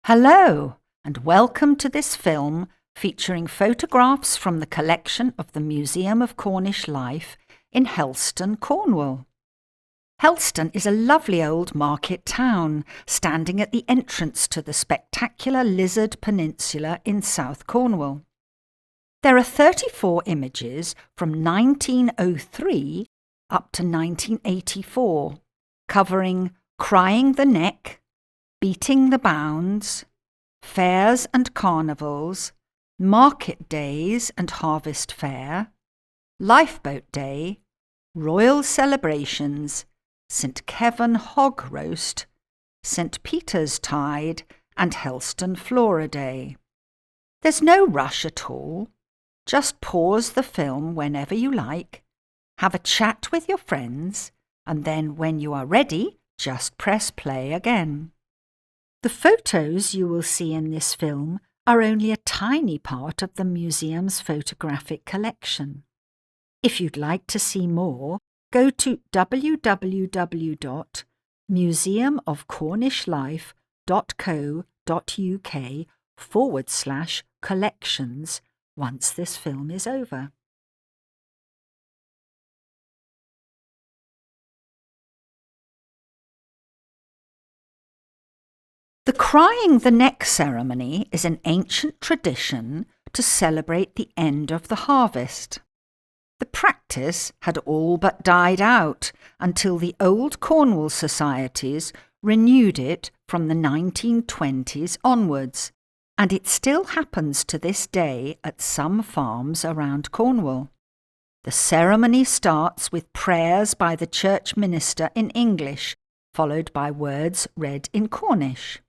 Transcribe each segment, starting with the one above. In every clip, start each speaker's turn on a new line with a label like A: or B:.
A: Hello, and welcome to this film featuring photographs from the collection of the Museum of Cornish Life in Helston, Cornwall. Helston is a lovely old market town standing at the entrance to the spectacular Lizard Peninsula in South Cornwall. There are 34 images from 1903 up to 1984, covering Crying the Neck, Beating the Bounds, fairs and carnivals, market days and harvest fair, Lifeboat Day, royal celebrations, St. Keverne Ox Roast, St. Peter's Tide and Helston Flora Day. There's no rush at all. Just pause the film whenever you like, have a chat with your friends, and then when you are ready, just press play again. The photos you will see in this film are only a tiny part of the museum's photographic collection. If you'd like to see more, go to www.museumofcornishlife.co.uk/collections once this film is over. The Crying the Neck ceremony is an ancient tradition to celebrate the end of the harvest. The practice had all but died out until the old Cornwall societies renewed it from the 1920s onwards, and it still happens to this day at some farms around Cornwall. The ceremony starts with prayers by the church minister in English, followed by words read in Cornish.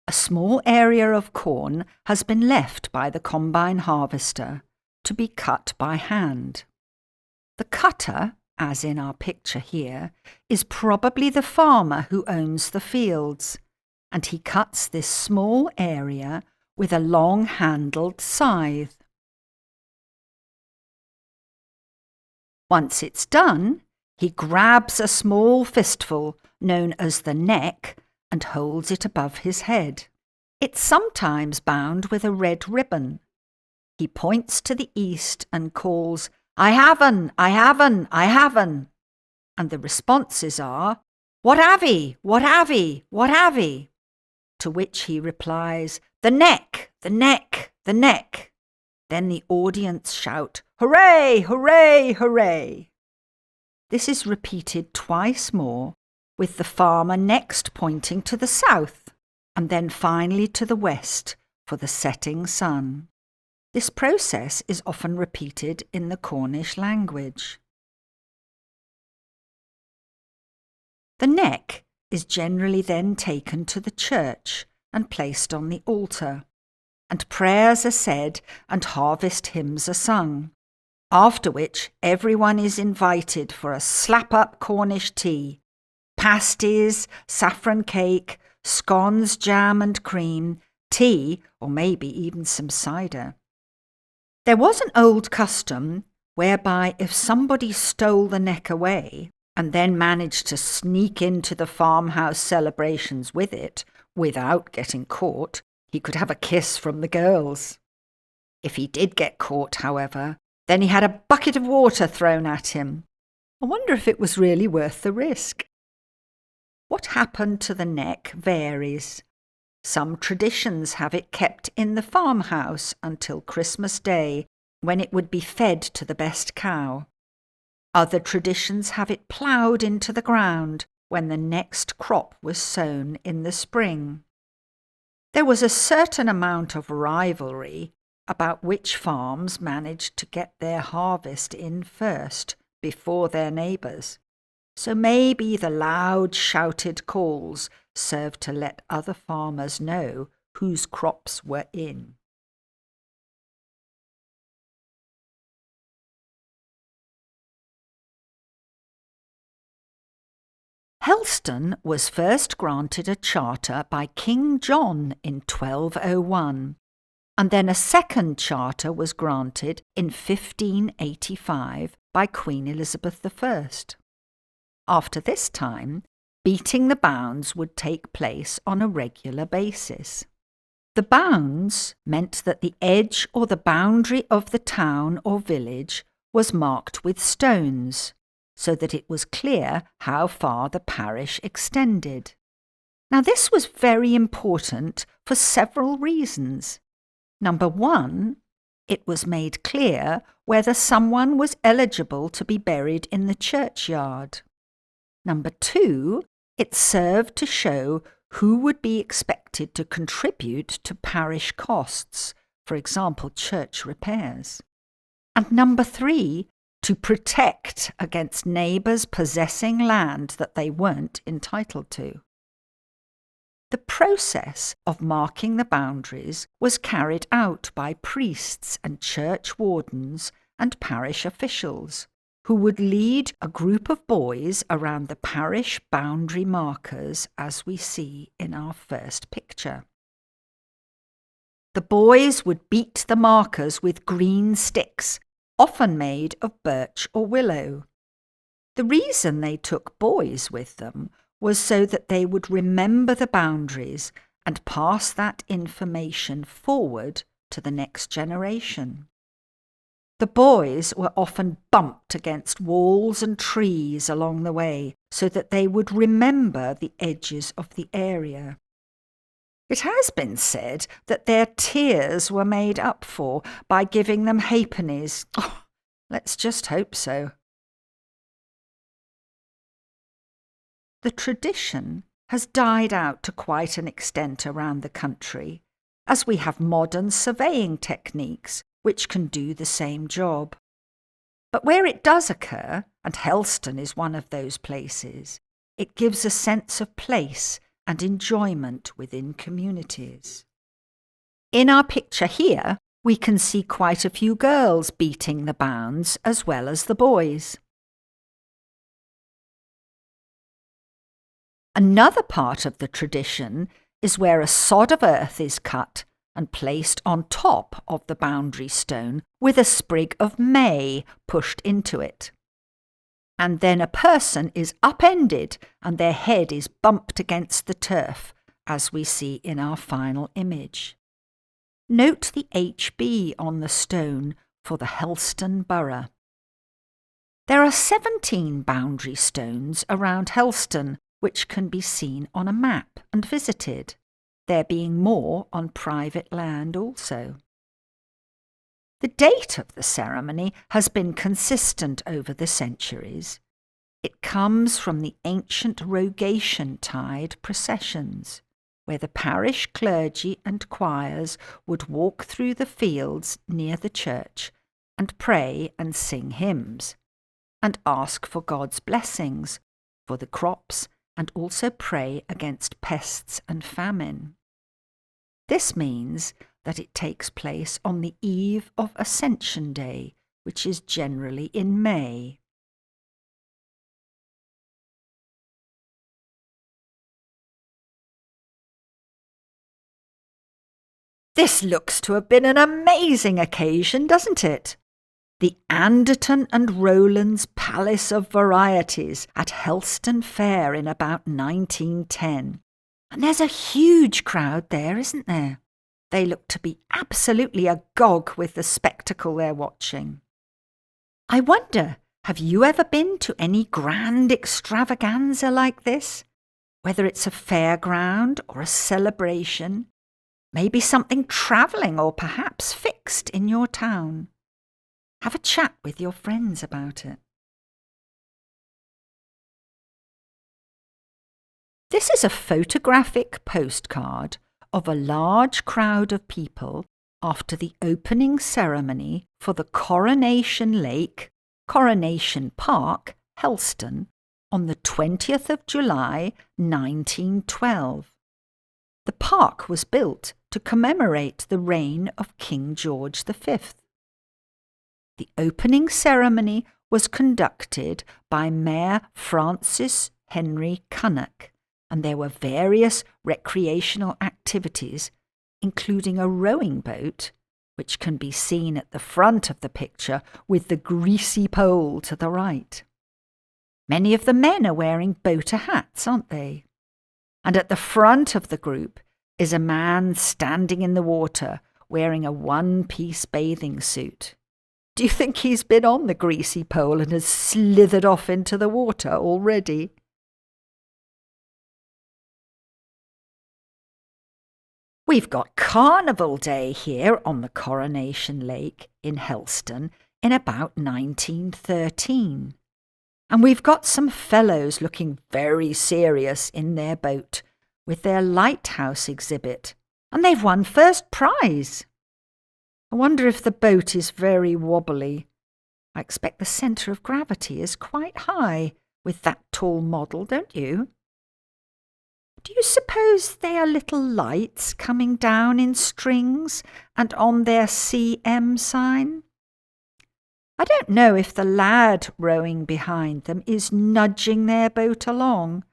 A: A small area of corn has been left by the combine harvester to be cut by hand. The cutter, as in our picture here, is probably the farmer who owns the fields, and he cuts this small area with a long-handled scythe. Once it's done, he grabs a small fistful known as the neck and holds it above his head. It's sometimes bound with a red ribbon. He points to the east and calls, "I have un, I have un, I have un." And the responses are, "What have he? What have he? What have he?" To which he replies, "The neck, the neck, the neck." Then the audience shout, "Hooray, hooray, hooray." This is repeated twice more, with the farmer next pointing to the south, and then finally to the west for the setting sun. This process is often repeated in the Cornish language. The neck is generally then taken to the church and placed on the altar, and prayers are said and harvest hymns are sung, after which everyone is invited for a slap-up Cornish tea, pasties, saffron cake, scones, jam and cream, tea, or maybe even some cider. There was an old custom whereby if somebody stole the neck away and then managed to sneak into the farmhouse celebrations with it without getting caught, he could have a kiss from the girls. If he did get caught, however, then he had a bucket of water thrown at him. I wonder if it was really worth the risk. What happened to the neck varies. Some traditions have it kept in the farmhouse until Christmas Day, when it would be fed to the best cow. Other traditions have it ploughed into the ground when the next crop was sown in the spring. There was a certain amount of rivalry about which farms managed to get their harvest in first before their neighbours. So maybe the loud shouted calls served to let other farmers know whose crops were in. Helston was first granted a charter by King John in 1201, and then a second charter was granted in 1585 by Queen Elizabeth I. After this time, beating the bounds would take place on a regular basis. The bounds meant that the edge or the boundary of the town or village was marked with stones, so that it was clear how far the parish extended. Now, this was very important for several reasons. Number one, it was made clear whether someone was eligible to be buried in the churchyard. Number two, it served to show who would be expected to contribute to parish costs, for example, church repairs. And number three, to protect against neighbours possessing land that they weren't entitled to. The process of marking the boundaries was carried out by priests and church wardens and parish officials, who would lead a group of boys around the parish boundary markers as we see in our first picture. The boys would beat the markers with green sticks, often made of birch or willow. The reason they took boys with them was so that they would remember the boundaries and pass that information forward to the next generation. The boys were often bumped against walls and trees along the way so that they would remember the edges of the area. It has been said that their tears were made up for by giving them halfpennies. Oh, let's just hope so. The tradition has died out to quite an extent around the country, as we have modern surveying techniques which can do the same job. But where it does occur, and Helston is one of those places, it gives a sense of place and enjoyment within communities. In our picture here, we can see quite a few girls beating the bounds as well as the boys. Another part of the tradition is where a sod of earth is cut and placed on top of the boundary stone with a sprig of may pushed into it. And then a person is upended and their head is bumped against the turf, as we see in our final image. Note the HB on the stone for the Helston borough. There are 17 boundary stones around Helston, which can be seen on a map and visited, there being more on private land also. The date of the ceremony has been consistent over the centuries. It comes from the ancient Rogation Tide processions, where the parish clergy and choirs would walk through the fields near the church and pray and sing hymns, and ask for God's blessings for the crops and also pray against pests and famine. This means that it takes place on the eve of Ascension Day, which is generally in May. This looks to have been an amazing occasion, doesn't it? The Anderton and Rowland's Palace of Varieties at Helston Fair in about 1910. And there's a huge crowd there, isn't there? They look to be absolutely agog with the spectacle they're watching. I wonder, have you ever been to any grand extravaganza like this? Whether it's a fairground or a celebration, maybe something travelling or perhaps fixed in your town. Have a chat with your friends about it. This is a photographic postcard of a large crowd of people after the opening ceremony for the Coronation Lake, Coronation Park, Helston, on the 20th of July 1912. The park was built to commemorate the reign of King George V. The opening ceremony was conducted by Mayor Francis Henry Cunnock, and there were various recreational activities, including a rowing boat, which can be seen at the front of the picture with the greasy pole to the right. Many of the men are wearing boater hats, aren't they? And at the front of the group, is a man standing in the water wearing a one-piece bathing suit. Do you think he's been on the greasy pole and has slithered off into the water already? We've got Carnival Day here on the Coronation Lake in Helston in about 1913. And we've got some fellows looking very serious in their boat with their lighthouse exhibit, and they've won first prize. I wonder if the boat is very wobbly. I expect the centre of gravity is quite high with that tall model, don't you? Do you suppose they are little lights coming down in strings and on their CM sign? I don't know if the lad rowing behind them is nudging their boat along,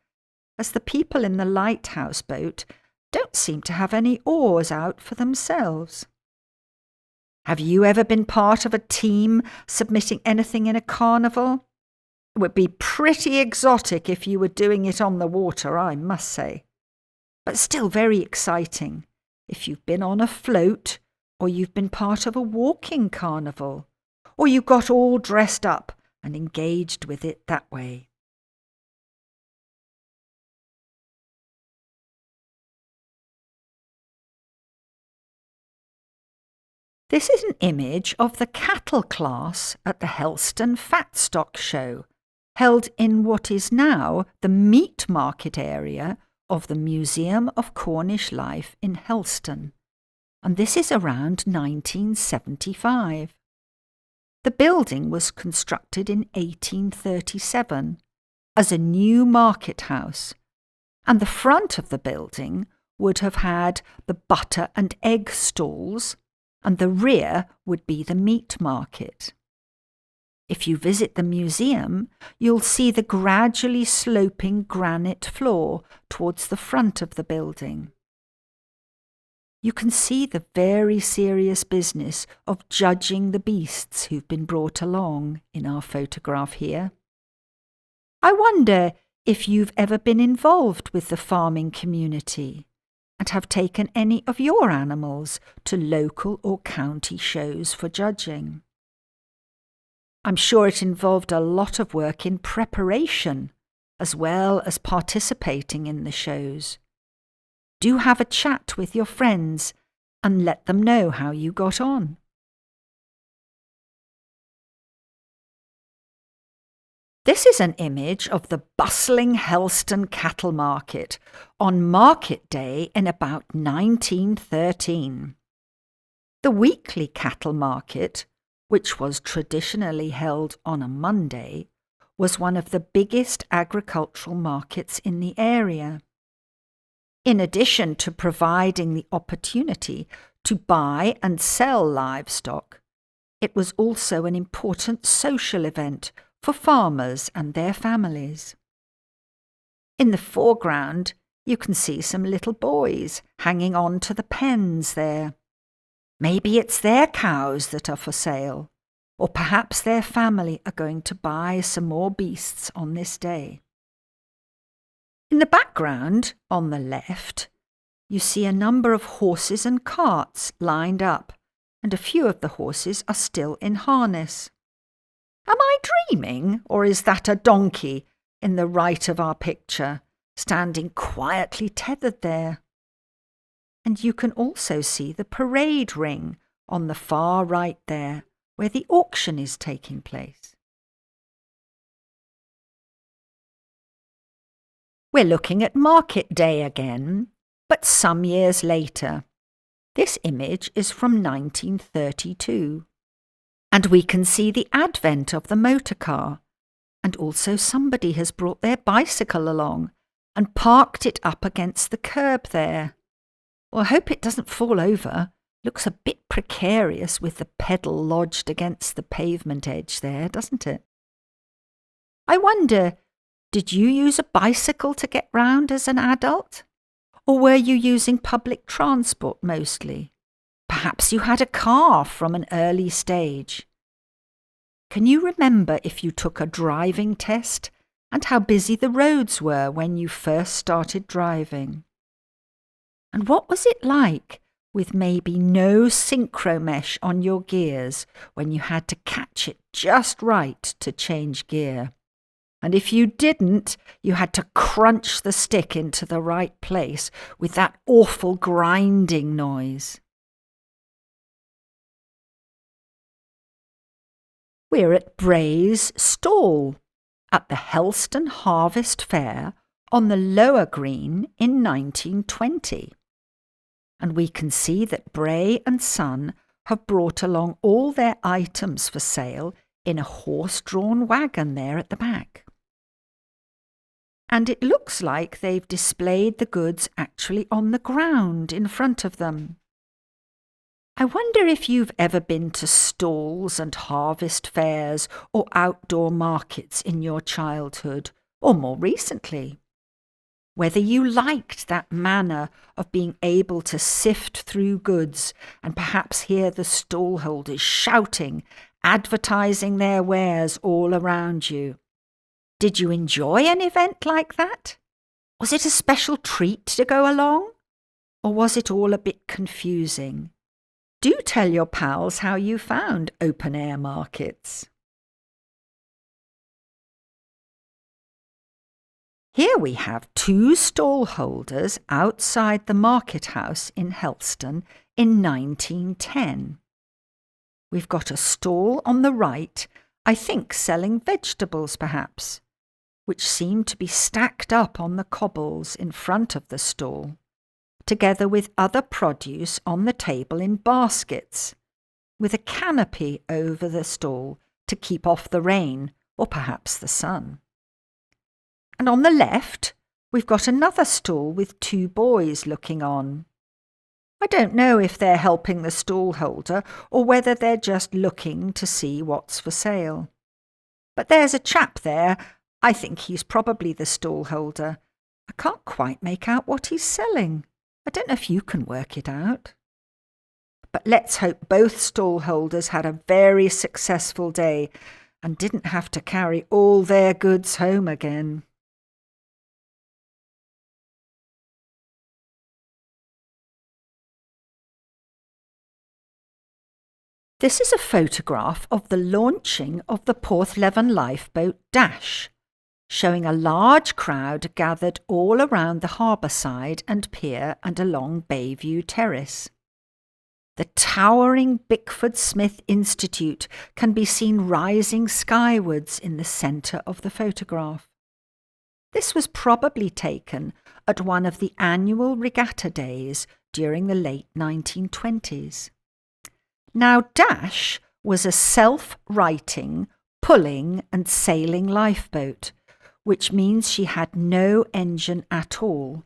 A: as the people in the lighthouse boat don't seem to have any oars out for themselves. Have you ever been part of a team submitting anything in a carnival? It would be pretty exotic if you were doing it on the water, I must say. But still very exciting if you've been on a float, or you've been part of a walking carnival, or you got all dressed up and engaged with it that way. This is an image of the cattle class at the Helston Fat Stock Show, held in what is now the meat market area of the Museum of Cornish Life in Helston, and this is around 1975. The building was constructed in 1837 as a new market house, and the front of the building would have had the butter and egg stalls, and the rear would be the meat market. If you visit the museum, you'll see the gradually sloping granite floor towards the front of the building. You can see the very serious business of judging the beasts who've been brought along in our photograph here. I wonder if you've ever been involved with the farming community and have taken any of your animals to local or county shows for judging. I'm sure it involved a lot of work in preparation, as well as participating in the shows. Do have a chat with your friends and let them know how you got on. This is an image of the bustling Helston cattle market on market day in about 1913. The weekly cattle market, which was traditionally held on a Monday, was one of the biggest agricultural markets in the area. In addition to providing the opportunity to buy and sell livestock, it was also an important social event for farmers and their families. In the foreground, you can see some little boys hanging on to the pens there. Maybe it's their cows that are for sale, or perhaps their family are going to buy some more beasts on this day. In the background, on the left, you see a number of horses and carts lined up, and a few of the horses are still in harness. Am I dreaming, or is that a donkey in the right of our picture, standing quietly tethered there? And you can also see the parade ring on the far right there, where the auction is taking place. We're looking at market day again, but some years later. This image is from 1932. And we can see the advent of the motor car, and also somebody has brought their bicycle along and parked it up against the curb there. Well, I hope it doesn't fall over. Looks a bit precarious with the pedal lodged against the pavement edge there, doesn't it? I wonder, did you use a bicycle to get round as an adult? Or were you using public transport mostly? Perhaps you had a car from an early stage. Can you remember if you took a driving test and how busy the roads were when you first started driving? And what was it like with maybe no synchro mesh on your gears when you had to catch it just right to change gear? And if you didn't, you had to crunch the stick into the right place with that awful grinding noise. We're at Bray's stall at the Helston Harvest Fair on the Lower Green in 1920. And we can see that Bray and Son have brought along all their items for sale in a horse-drawn wagon there at the back. And it looks like they've displayed the goods actually on the ground in front of them. I wonder if you've ever been to stalls and harvest fairs or outdoor markets in your childhood, or more recently. Whether you liked that manner of being able to sift through goods and perhaps hear the stallholders shouting, advertising their wares all around you. Did you enjoy an event like that? Was it a special treat to go along? Or was it all a bit confusing? Do tell your pals how you found open-air markets. Here we have two stallholders outside the market house in Helston in 1910. We've got a stall on the right, I think selling vegetables perhaps, which seem to be stacked up on the cobbles in front of the stall, together with other produce on the table in baskets, with a canopy over the stall to keep off the rain or perhaps the sun. And on the left, we've got another stall with two boys looking on. I don't know if they're helping the stallholder or whether they're just looking to see what's for sale. But there's a chap there. I think he's probably the stallholder. I can't quite make out what he's selling. I don't know if you can work it out. But let's hope both stallholders had a very successful day and didn't have to carry all their goods home again. This is a photograph of the launching of the Porthcurno lifeboat Dash, showing a large crowd gathered all around the harbour side and pier and along Bayview Terrace. The towering Bickford Smith Institute can be seen rising skywards in the centre of the photograph. This was probably taken at one of the annual regatta days during the late 1920s. Now, Dash was a self-righting, pulling and sailing lifeboat, which means she had no engine at all,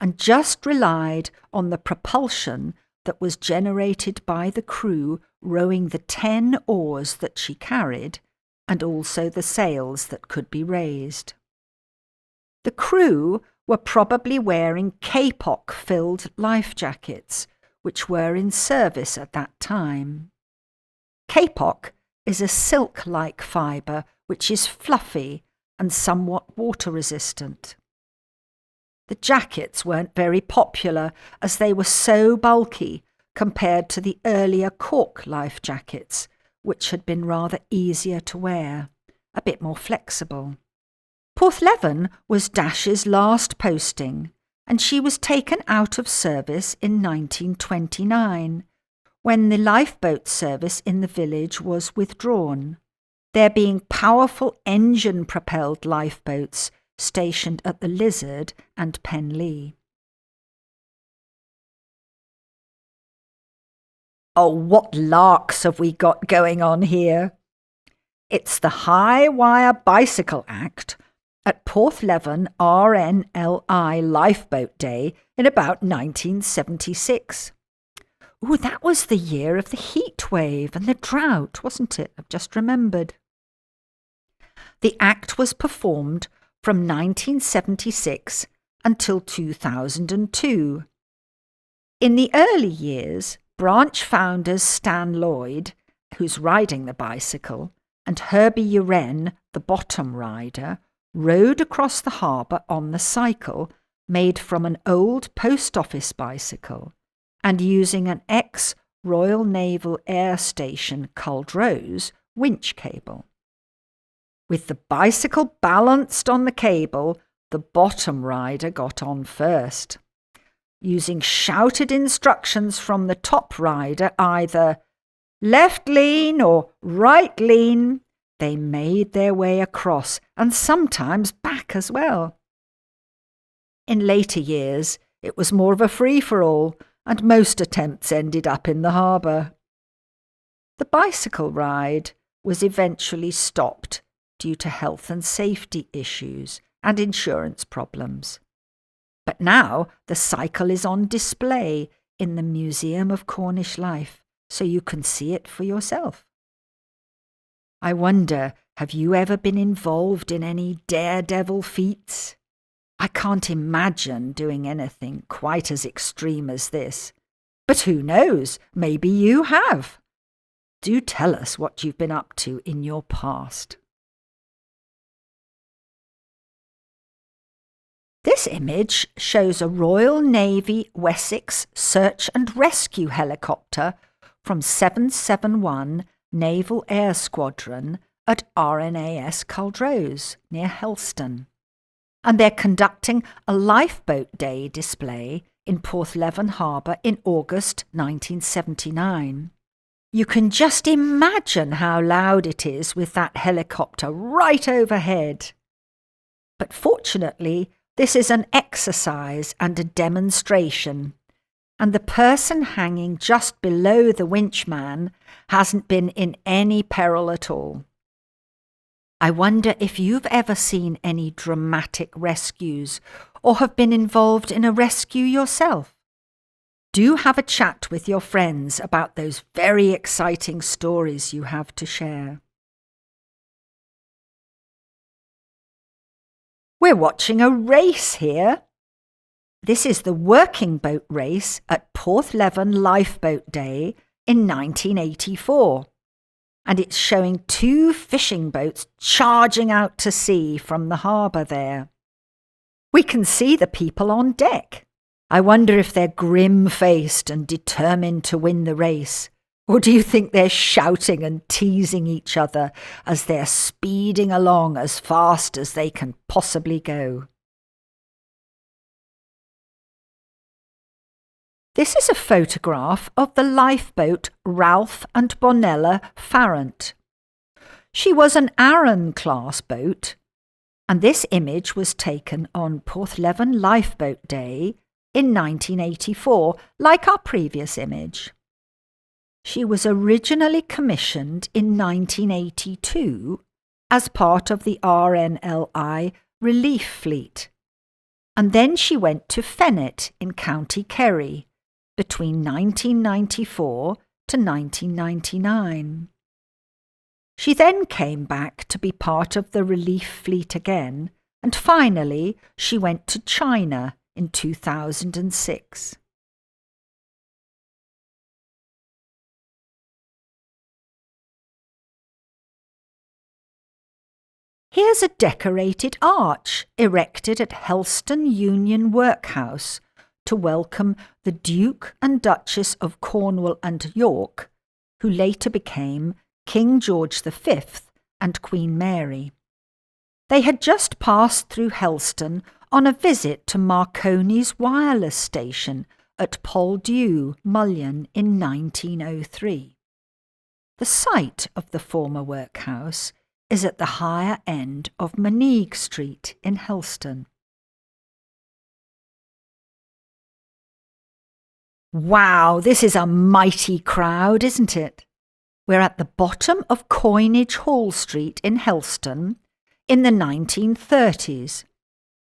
A: and just relied on the propulsion that was generated by the crew rowing the 10 oars that she carried, and also the sails that could be raised. The crew were probably wearing kapok-filled life jackets, which were in service at that time. Kapok is a silk-like fibre which is fluffy and somewhat water-resistant. The jackets weren't very popular as they were so bulky compared to the earlier cork life jackets, which had been rather easier to wear, a bit more flexible. Porthcurno was Dash's last posting, and she was taken out of service in 1929, when the lifeboat service in the village was withdrawn, there being powerful engine-propelled lifeboats stationed at the Lizard and Penlee. Oh, what larks have we got going on here? It's the High Wire Bicycle Act at Porthcurno RNLI Lifeboat Day in about 1976. Oh, that was the year of the heat wave and the drought, wasn't it? I've just remembered. The act was performed from 1976 until 2002. In the early years, branch founders Stan Lloyd, who's riding the bicycle, and Herbie Uren, the bottom rider, rowed across the harbour on the cycle, made from an old post office bicycle and using an ex-Royal Naval Air Station Culdrose winch cable. With the bicycle balanced on the cable, the bottom rider got on first. Using shouted instructions from the top rider, either left lean or right lean, they made their way across and sometimes back as well. In later years, it was more of a free-for-all, and most attempts ended up in the harbour. The bicycle ride was eventually stopped due to health and safety issues and insurance problems. But now the cycle is on display in the Museum of Cornish Life, so you can see it for yourself. I wonder, have you ever been involved in any daredevil feats? I can't imagine doing anything quite as extreme as this. But who knows, maybe you have. Do tell us what you've been up to in your past. This image shows a Royal Navy Wessex search and rescue helicopter from 771 Naval Air Squadron at RNAS Culdrose near Helston. And they're conducting a Lifeboat Day display in Porthleven Harbour in August 1979. You can just imagine how loud it is with that helicopter right overhead. But fortunately, this is an exercise and a demonstration, and the person hanging just below the winchman hasn't been in any peril at all. I wonder if you've ever seen any dramatic rescues or have been involved in a rescue yourself. Do have a chat with your friends about those very exciting stories you have to share. We're watching a race here. This is the working boat race at Porthleven Lifeboat Day in 1984. And it's showing 2 fishing boats charging out to sea from the harbour there. We can see the people on deck. I wonder if they're grim-faced and determined to win the race, or do you think they're shouting and teasing each other as they're speeding along as fast as they can possibly go? This is a photograph of the lifeboat Ralph and Bonella Farrant. She was an Arran-class boat, and this image was taken on Porthleven Lifeboat Day in 1984, like our previous image. She was originally commissioned in 1982 as part of the RNLI Relief Fleet, and then she went to Fennet in County Kerry between 1994 to 1999. She then came back to be part of the Relief Fleet again, and finally she went to China in 2006. Here's a decorated arch erected at Helston Union Workhouse to welcome the Duke and Duchess of Cornwall and York, who later became King George V and Queen Mary. They had just passed through Helston on a visit to Marconi's wireless station at Poldhu, Mullion in 1903. The site of the former workhouse is at the higher end of Maneague Street in Helston. Wow, this is a mighty crowd, isn't it? We're at the bottom of Coinage Hall Street in Helston in the 1930s,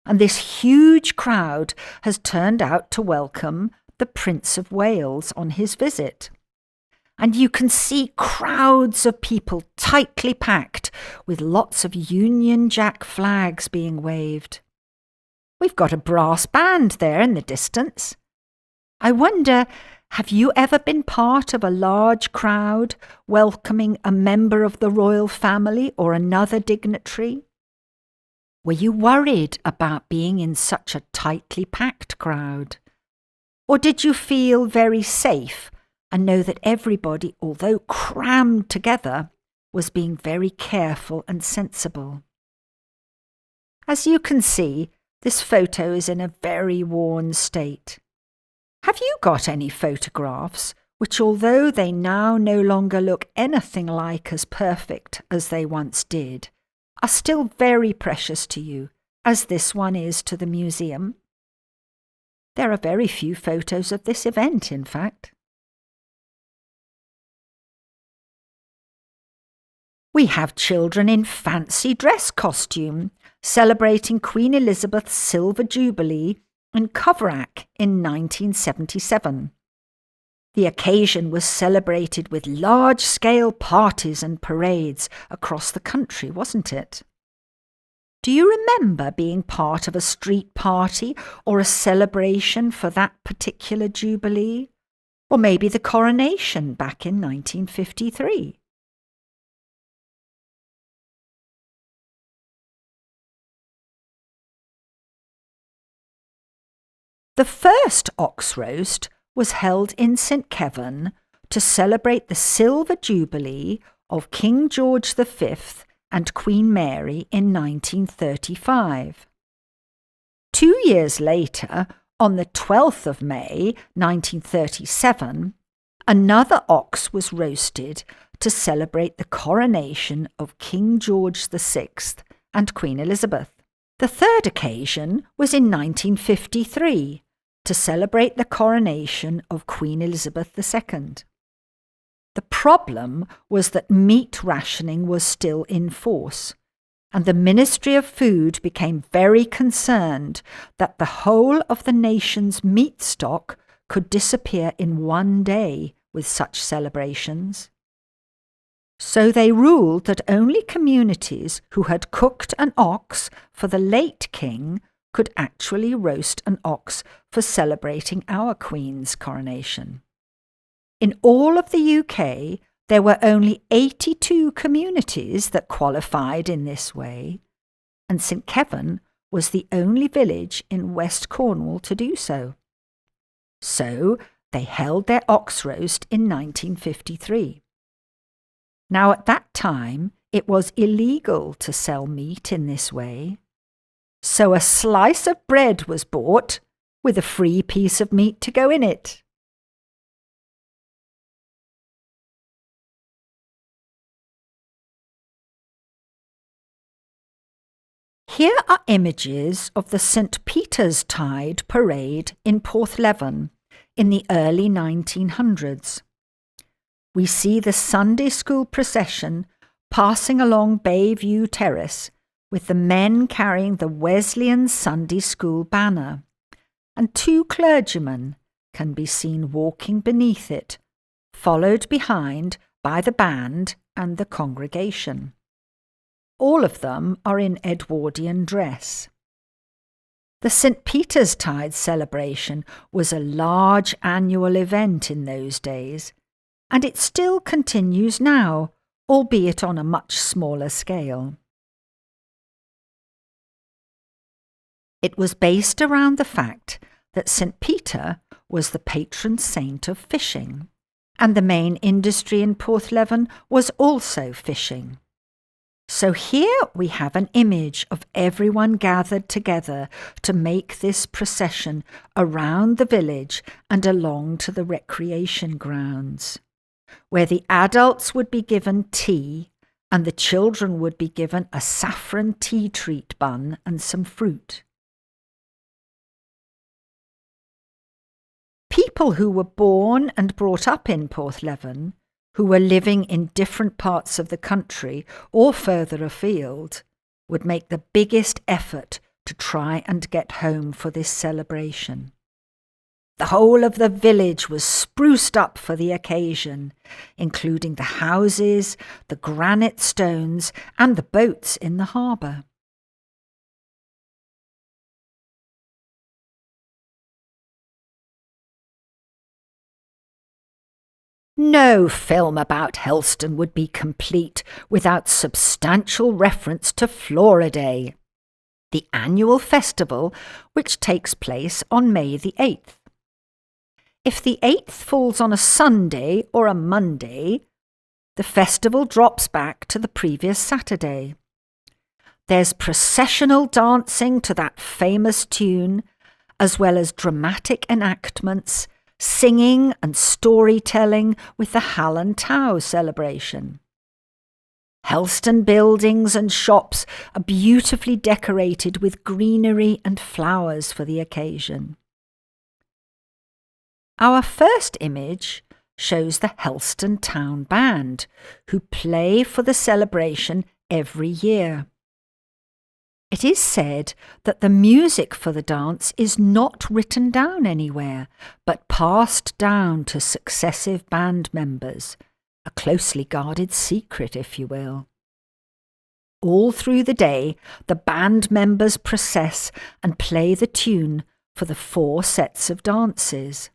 A: and this huge crowd has turned out to welcome the Prince of Wales on his visit. And you can see crowds of people tightly packed with lots of Union Jack flags being waved. We've got a brass band there in the distance. I wonder, have you ever been part of a large crowd welcoming a member of the royal family or another dignitary? Were you worried about being in such a tightly packed crowd? Or did you feel very safe and know that everybody, although crammed together, was being very careful and sensible? As you can see, this photo is in a very worn state. Have you got any photographs which, although they now no longer look anything like as perfect as they once did, are still very precious to you, as this one is to the museum? There are very few photos of this event, in fact. We have children in fancy dress costume, celebrating Queen Elizabeth's Silver Jubilee in Keverne in 1977. The occasion was celebrated with large-scale parties and parades across the country, wasn't it? Do you remember being part of a street party or a celebration for that particular Jubilee? Or maybe the coronation back in 1953? The first ox roast was held in St Keverne to celebrate the Silver Jubilee of King George V and Queen Mary in 1935. 2 years later, on the 12th of May 1937, another ox was roasted to celebrate the coronation of King George VI and Queen Elizabeth. The third occasion was in 1953 to celebrate the coronation of Queen Elizabeth II. The problem was that meat rationing was still in force, and the Ministry of Food became very concerned that the whole of the nation's meat stock could disappear in one day with such celebrations. So they ruled that only communities who had cooked an ox for the late king could actually roast an ox for celebrating our Queen's coronation. In all of the UK, there were only 82 communities that qualified in this way, and St Keverne was the only village in West Cornwall to do so. So they held their ox roast in 1953. Now, at that time, it was illegal to sell meat in this way. So a slice of bread was bought with a free piece of meat to go in it. Here are images of the St Peter's Tide parade in Porthcurno in the early 1900s. We see the Sunday school procession passing along Bayview Terrace with the men carrying the Wesleyan Sunday School banner, and 2 clergymen can be seen walking beneath it, followed behind by the band and the congregation. All of them are in Edwardian dress. The St Peter's Tide celebration was a large annual event in those days, and it still continues now, albeit on a much smaller scale. It was based around the fact that St Peter was the patron saint of fishing, and the main industry in Porthcurno was also fishing. So here we have an image of everyone gathered together to make this procession around the village and along to the recreation grounds, where the adults would be given tea and the children would be given a saffron tea treat bun and some fruit. People who were born and brought up in Porthcurno, who were living in different parts of the country or further afield, would make the biggest effort to try and get home for this celebration. The whole of the village was spruced up for the occasion, including the houses, the granite stones, and the boats in the harbour. No film about Helston would be complete without substantial reference to Flora Day. the annual festival which takes place on May the 8th. If the 8th falls on a Sunday or a Monday, the festival drops back to the previous Saturday. There's processional dancing to that famous tune, as well as dramatic enactments, singing and storytelling with the Hallan Tow celebration. Helston buildings and shops are beautifully decorated with greenery and flowers for the occasion. Our first image shows the Helston Town Band, who play for the celebration every year. It is said that the music for the dance is not written down anywhere, but passed down to successive band members, a closely guarded secret, if you will. All through the day, the band members process and play the tune for the 4 sets of dances.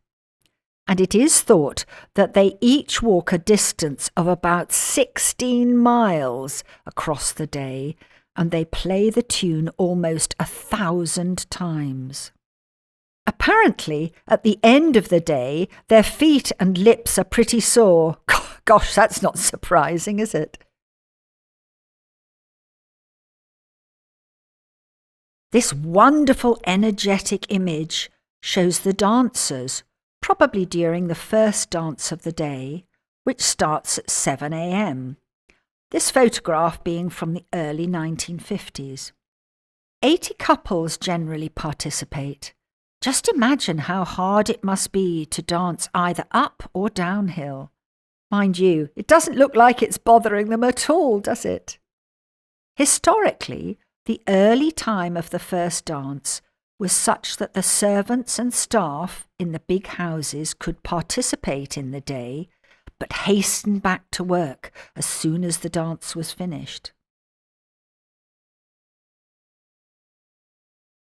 A: And it is thought that they each walk a distance of about 16 miles across the day, and they play the tune almost 1,000 times. Apparently, at the end of the day, their feet and lips are pretty sore. Gosh, that's not surprising, is it? This wonderful, energetic image shows the dancers, probably during the first dance of the day, which starts at 7 a.m. This photograph being from the early 1950s. 80 couples generally participate. Just imagine how hard it must be to dance either up or downhill. Mind you, it doesn't look like it's bothering them at all, does it? Historically, the early time of the first dance was such that the servants and staff in the big houses could participate in the day, but hasten back to work as soon as the dance was finished.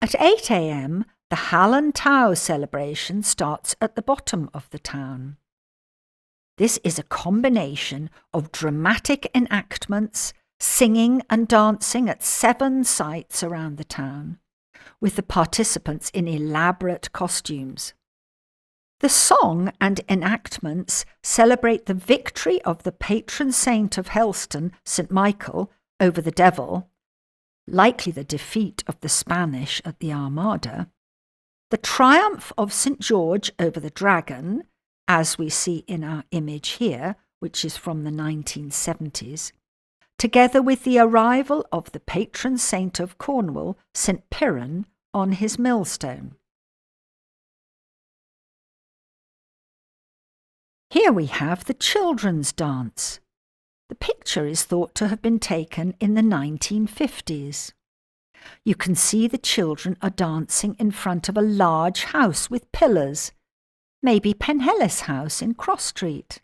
A: At 8 a.m, the Hallan Tow celebration starts at the bottom of the town. This is a combination of dramatic enactments, singing and dancing at 7 sites around the town, with the participants in elaborate costumes. The song and enactments celebrate the victory of the patron saint of Helston, St. Michael, over the devil, likely the defeat of the Spanish at the Armada, the triumph of St. George over the dragon, as we see in our image here, which is from the 1970s, together with the arrival of the patron saint of Cornwall, St. Piran, on his millstone. Here we have the children's dance. The picture is thought to have been taken in the 1950s. You can see the children are dancing in front of a large house with pillars, maybe Penlee's house in Cross Street.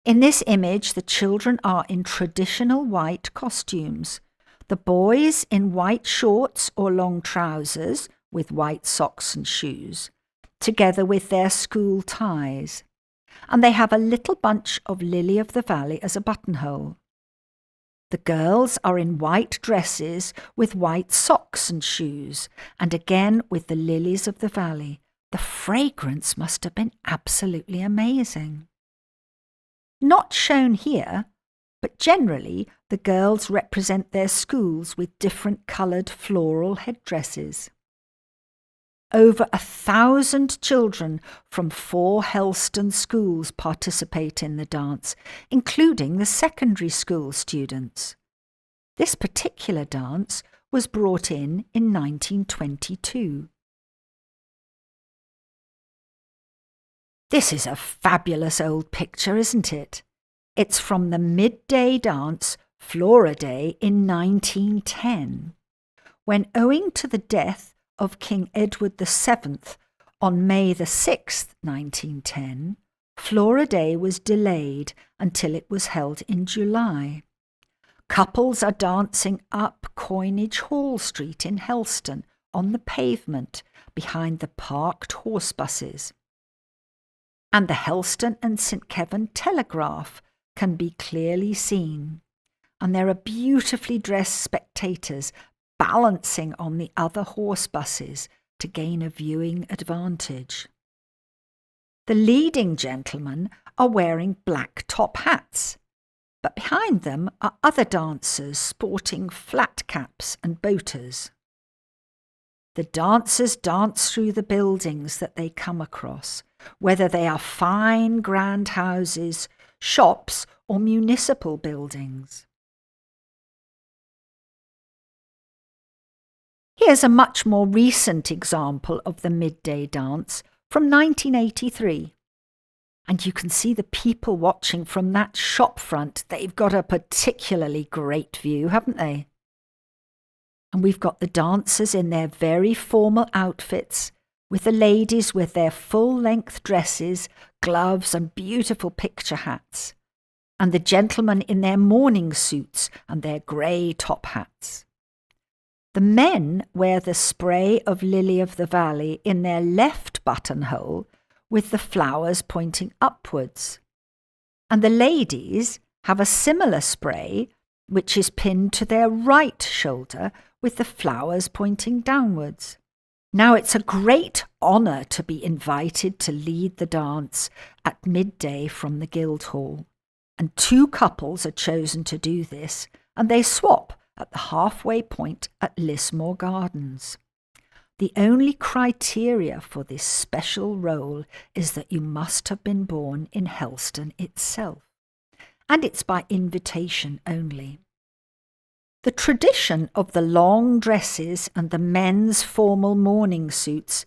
A: In this image, the children are in traditional white costumes. The boys in white shorts or long trousers with white socks and shoes, together with their school ties. And they have a little bunch of lily of the valley as a buttonhole. The girls are in white dresses with white socks and shoes, and again with the lilies of the valley. The fragrance must have been absolutely amazing. Not shown here, but generally the girls represent their schools with different coloured floral headdresses. Over 1,000 children from 4 Helston schools participate in the dance, including the secondary school students. This particular dance was brought in 1922. This is a fabulous old picture, isn't it? It's from the midday dance Flora Day in 1910, when, owing to the death of King Edward VII on May the 6th, 1910, Flora Day was delayed until it was held in July. Couples are dancing up Coinage Hall Street in Helston on the pavement behind the parked horse buses. And the Helston and St. Keverne telegraph can be clearly seen. And there are beautifully dressed spectators balancing on the other horse buses to gain a viewing advantage. The leading gentlemen are wearing black top hats, but behind them are other dancers sporting flat caps and boaters. The dancers dance through the buildings that they come across, whether they are fine grand houses, shops, or municipal buildings. Here's a much more recent example of the midday dance from 1983. And you can see the people watching from that shop front. They've got a particularly great view, haven't they? And we've got the dancers in their very formal outfits, with the ladies with their full-length dresses, gloves and beautiful picture hats, and the gentlemen in their morning suits and their grey top hats. The men wear the spray of lily of the valley in their left buttonhole with the flowers pointing upwards, and the ladies have a similar spray which is pinned to their right shoulder with the flowers pointing downwards. Now, it's a great honour to be invited to lead the dance at midday from the Guildhall, and 2 couples are chosen to do this, and they swap at the halfway point at Lismore Gardens. The only criteria for this special role is that you must have been born in Helston itself, and it's by invitation only. The tradition of the long dresses and the men's formal morning suits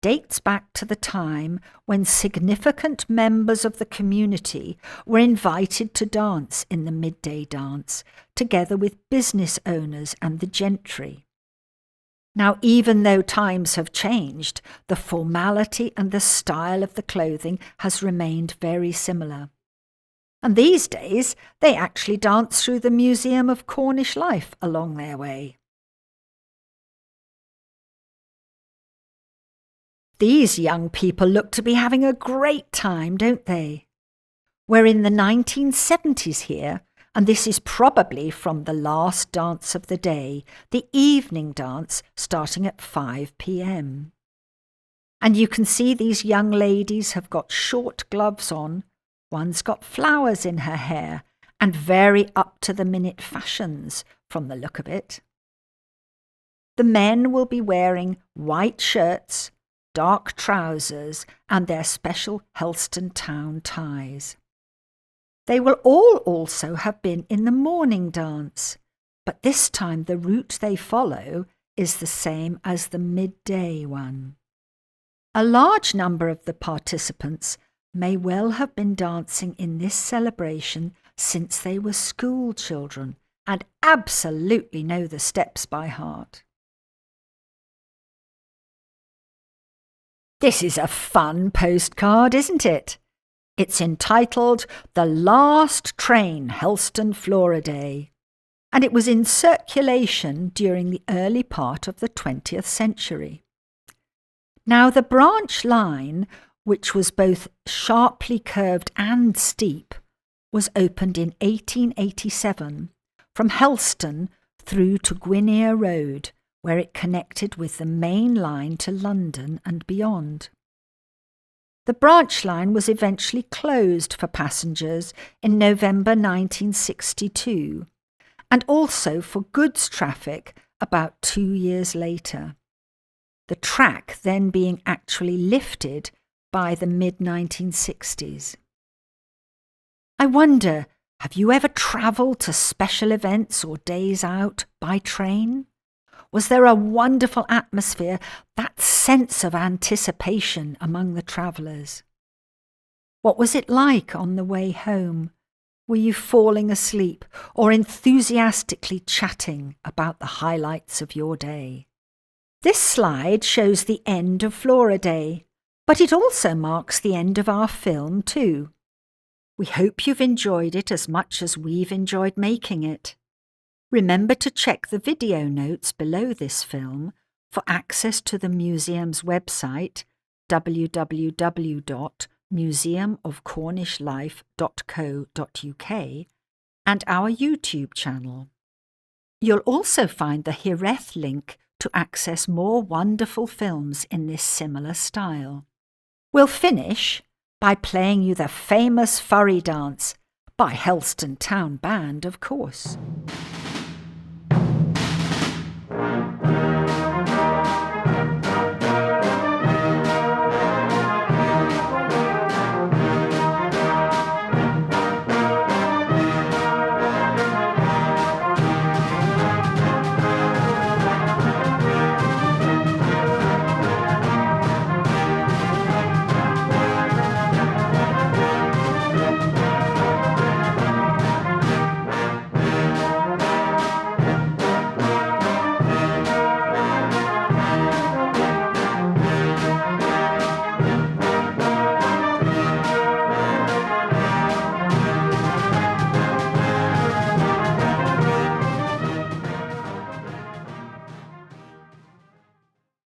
A: dates back to the time when significant members of the community were invited to dance in the midday dance, together with business owners and the gentry. Now, even though times have changed, the formality and the style of the clothing has remained very similar. And these days, they actually dance through the Museum of Cornish life along their way. These young people look to be having a great time, don't they? We're in the 1970s here, and this is probably from the last dance of the day, the evening dance starting at 5 p.m. And you can see these young ladies have got short gloves on, one's got flowers in her hair, and very up-to-the-minute fashions from the look of it. The men will be wearing white shirts, dark trousers, and their special Helston town ties. They will all also have been in the morning dance, but this time the route they follow is the same as the midday one. A large number of the participants may well have been dancing in this celebration since they were school children and absolutely know the steps by heart. This is a fun postcard, isn't it? It's entitled The Last Train Helston Flora-Day, and it was in circulation during the early part of the 20th century. Now, the branch line, which was both sharply curved and steep, was opened in 1887 from Helston through to Gwynear Road, where it connected with the main line to London and beyond. The branch line was eventually closed for passengers in November 1962, and also for goods traffic about 2 years later. The track then being actually lifted by the mid-1960s. I wonder, have you ever travelled to special events or days out by train? Was there a wonderful atmosphere, that sense of anticipation among the travellers? What was it like on the way home? Were you falling asleep or enthusiastically chatting about the highlights of your day? This slide shows the end of Flora Day, but it also marks the end of our film too. We hope you've enjoyed it as much as we've enjoyed making it. Remember to check the video notes below this film for access to the museum's website, www.museumofcornishlife.co.uk, and our YouTube channel. You'll also find the Hireth link to access more wonderful films in this similar style. We'll finish by playing you the famous Furry Dance by Helston Town Band, of course.